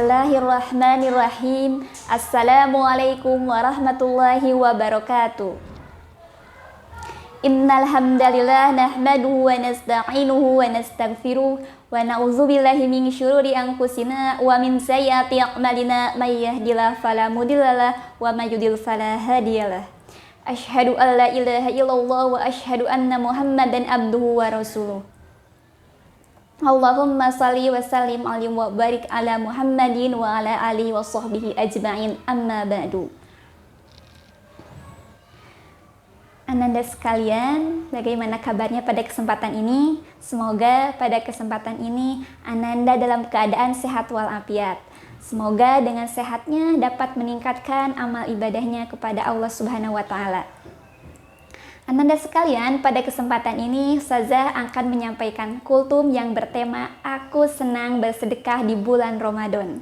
Bismillahirrahmanirrahim. Assalamualaikum warahmatullahi wabarakatuh. Innal hamdalillah nahmaduhu wa nasta'inuhu wa nastaghfiruh wa na'udzubillahi min syururi anfusina wa min sayyiati a'malina may yahdihillahu fala mudhillalah wa may yudhlil fala hadiyalah. Asyhadu an la ilaha illallah wa asyhadu anna Muhammadan abduhu wa rasuluh. Allahumma salli wa sallim alaihi wa barik ala Muhammadin wa ala alihi wa sahbihi ajma'in, amma ba'du. Ananda sekalian, bagaimana kabarnya pada kesempatan ini? Semoga pada kesempatan ini Ananda dalam keadaan sehat walafiat. Semoga dengan sehatnya dapat meningkatkan amal ibadahnya kepada Allah Subhanahu wa taala. Ananda sekalian, pada kesempatan ini Ustazah akan menyampaikan kultum yang bertema Aku Senang Bersedekah di Bulan Ramadan.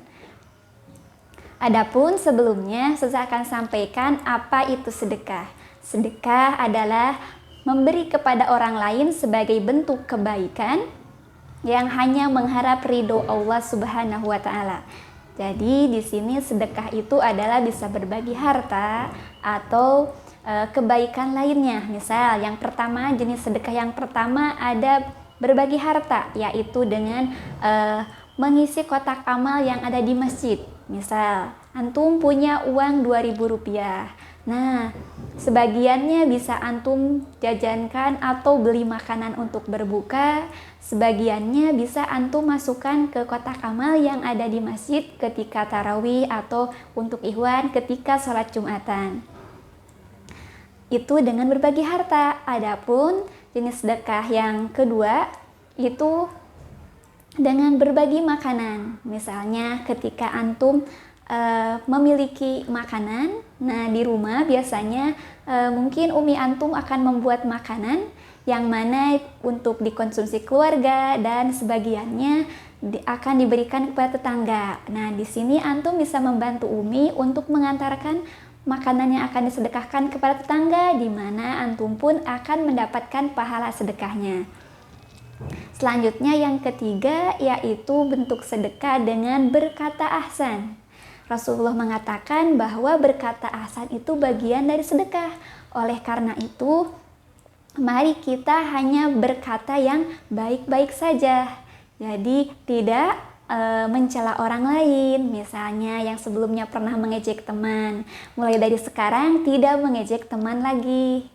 Adapun sebelumnya Ustazah akan sampaikan apa itu sedekah. Sedekah adalah memberi kepada orang lain sebagai bentuk kebaikan yang hanya mengharap ridho Allah Subhanahu wa taala. Jadi di sini sedekah itu adalah bisa berbagi harta atau kebaikan lainnya. Misal yang pertama, jenis sedekah yang pertama ada berbagi harta, yaitu dengan mengisi kotak amal yang ada di masjid. Misal antum punya uang Rp2.000. Nah, sebagiannya bisa antum jajankan atau beli makanan untuk berbuka, sebagiannya bisa antum masukkan ke kotak amal yang ada di masjid ketika tarawih atau untuk ikhwan ketika sholat Jumatan. Itu dengan berbagi harta. Adapun jenis sedekah yang kedua itu dengan berbagi makanan. Misalnya ketika antum memiliki makanan, nah di rumah biasanya mungkin umi antum akan membuat makanan yang mana untuk dikonsumsi keluarga dan sebagiannya akan diberikan kepada tetangga. Nah di sini antum bisa membantu umi untuk mengantarkan makanan yang akan disedekahkan kepada tetangga, di mana antum pun akan mendapatkan pahala sedekahnya. Selanjutnya yang ketiga yaitu bentuk sedekah dengan berkata ahsan. Rasulullah mengatakan bahwa berkata ahsan itu bagian dari sedekah. Oleh karena itu, mari kita hanya berkata yang baik-baik saja. Jadi tidak mencela orang lain, misalnya yang sebelumnya pernah mengejek teman, mulai dari sekarang tidak mengejek teman lagi.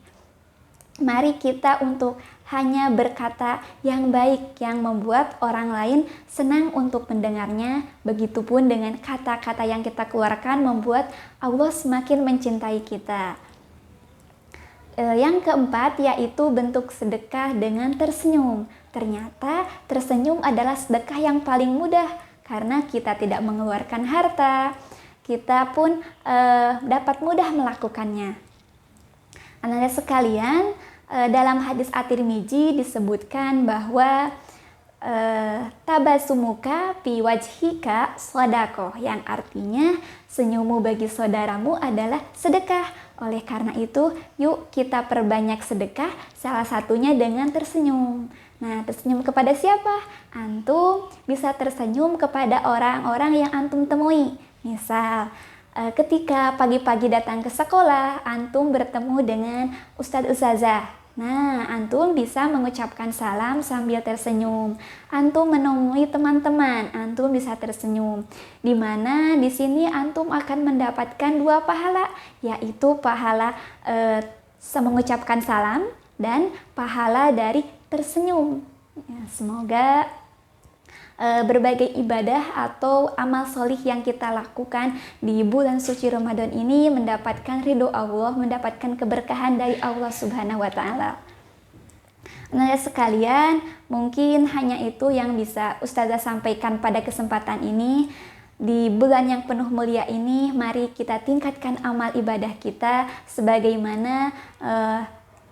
Mari kita untuk hanya berkata yang baik yang membuat orang lain senang untuk mendengarnya. Begitupun dengan kata-kata yang kita keluarkan membuat Allah semakin mencintai kita. Yang keempat yaitu bentuk sedekah dengan tersenyum. Ternyata tersenyum adalah sedekah yang paling mudah karena kita tidak mengeluarkan harta, kita pun dapat mudah melakukannya. Ananda sekalian, dalam hadis At-Tirmidzi disebutkan bahwa tabasumuka fi wajhika shadaqah, yang artinya senyummu bagi saudaramu adalah sedekah. Oleh karena itu, yuk kita perbanyak sedekah, salah satunya dengan tersenyum. Nah, tersenyum kepada siapa? Antum bisa tersenyum kepada orang-orang yang antum temui. Misal, ketika pagi-pagi datang ke sekolah, antum bertemu dengan ustadz-ustazah. Nah, antum bisa mengucapkan salam sambil tersenyum. Antum menemui teman-teman, antum bisa tersenyum. Di mana di sini antum akan mendapatkan dua pahala, yaitu pahala mengucapkan salam dan pahala dari tersenyum. Ya, semoga berbagai ibadah atau amal solih yang kita lakukan di bulan suci Ramadan ini mendapatkan ridho Allah, mendapatkan keberkahan dari Allah Subhanahu wa taala. Nah sekalian, mungkin hanya itu yang bisa Ustazah sampaikan pada kesempatan ini. Di bulan yang penuh mulia ini, mari kita tingkatkan amal ibadah kita sebagaimana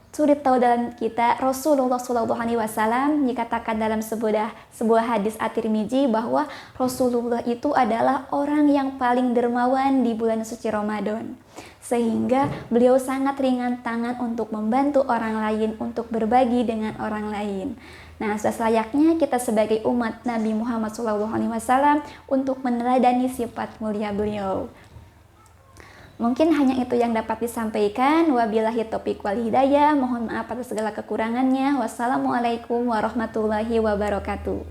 suri tauladan kita Rasulullah SAW dikatakan dalam sebuah hadis At-Tirmidzi bahwa Rasulullah itu adalah orang yang paling dermawan di bulan suci Ramadan, sehingga beliau sangat ringan tangan untuk membantu orang lain, untuk berbagi dengan orang lain. Nah, sudah selayaknya kita sebagai umat Nabi Muhammad SAW untuk meneladani sifat mulia beliau. Mungkin hanya itu yang dapat disampaikan. Wabillahi taufiq wal hidayah. Mohon maaf atas segala kekurangannya. Wassalamualaikum warahmatullahi wabarakatuh.